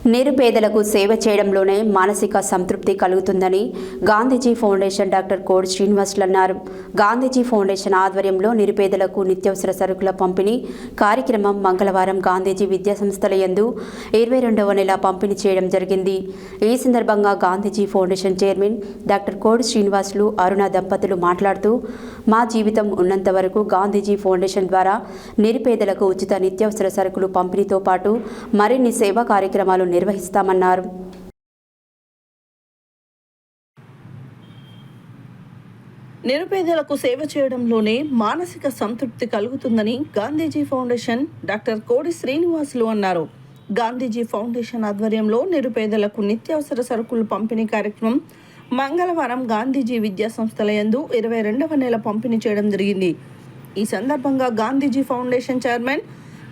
నిరుపేదలకు సేవ చేయడంలోనే మానసిక సంతృప్తి కలుగుతుందని గాంధీజీ ఫౌండేషన్ డాక్టర్ కోడి శ్రీనివాసులు అన్నారు. గాంధీజీ ఫౌండేషన్ ఆధ్వర్యంలో నిరుపేదలకు నిత్యావసర సరుకుల పంపిణీ కార్యక్రమం మంగళవారం గాంధీజీ విద్యాసంస్థల యందు 22వ నెల పంపిణీ చేయడం జరిగింది. ఈ సందర్భంగా గాంధీజీ ఫౌండేషన్ చైర్మన్ డాక్టర్ కోడి శ్రీనివాసులు అరుణ దంపతులు మాట్లాడుతూ, మా జీవితం ఉన్నంత వరకు గాంధీజీ ఫౌండేషన్ ద్వారా నిరుపేదలకు ఉచిత నిత్యావసర సరుకులు పంపిణీతో పాటు మరిన్ని సేవా కార్యక్రమాలు నిర్వహిస్తామన్నారు. నిరుపేదలకు సేవ చేయడంలోనే మానసిక సంతృప్తి కలుగుతుందని గాంధీజీ ఫౌండేషన్ డాక్టర్ కోడి శ్రీనివాసులు అన్నారు. గాంధీజీ ఫౌండేషన్ ఆధ్వర్యంలో నిరుపేదలకు నిత్యావసర సరుకులు పంపిణీ కార్యక్రమం మంగళవారం గాంధీజీ విద్యాసంస్థల యందు 22వ నెల పంపిణీ చేయడం జరిగింది. ఈ సందర్భంగా గాంధీజీ ఫౌండేషన్ చైర్మన్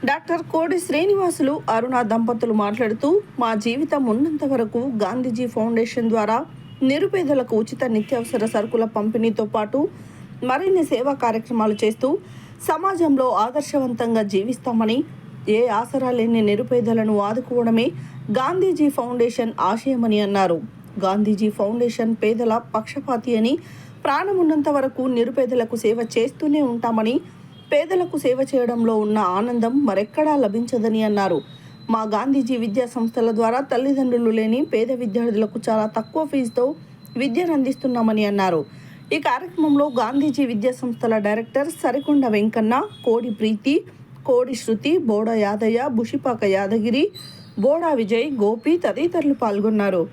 డాక్టర్ కోడి శ్రీనివాసులు అరుణ దంపతులు మాట్లాడుతూ, మా జీవితం ఉన్నంత వరకు గాంధీజీ ఫౌండేషన్ ద్వారా నిరుపేదలకు ఉచిత నిత్యావసర సరుకుల పంపిణీతో పాటు మరిన్ని సేవా కార్యక్రమాలు చేస్తూ సమాజంలో ఆదర్శవంతంగా జీవిస్తామని, ఏ ఆసరా లేని నిరుపేదలను ఆదుకోవడమే గాంధీజీ ఫౌండేషన్ ఆశయమని అన్నారు. గాంధీజీ ఫౌండేషన్ పేదల పక్షపాతి అని, ప్రాణమున్నంత వరకు నిరుపేదలకు సేవ చేస్తూనే ఉంటామని, పేదలకు సేవ చేయడంలో ఉన్న ఆనందం మరెక్కడా లభించదని అన్నారు. మా గాంధీజీ విద్యా సంస్థల ద్వారా తల్లిదండ్రులు లేని పేద విద్యార్థులకు చాలా తక్కువ ఫీజుతో విద్యను అందిస్తున్నామని అన్నారు. ఈ కార్యక్రమంలో గాంధీజీ విద్యా సంస్థల డైరెక్టర్ సరికొండ వెంకన్న, కోడి ప్రీతి, కోడి శృతి, బోడ యాదయ్య, బుషిపాక యాదగిరి, బోడా విజయ్, గోపి తదితరులు పాల్గొన్నారు.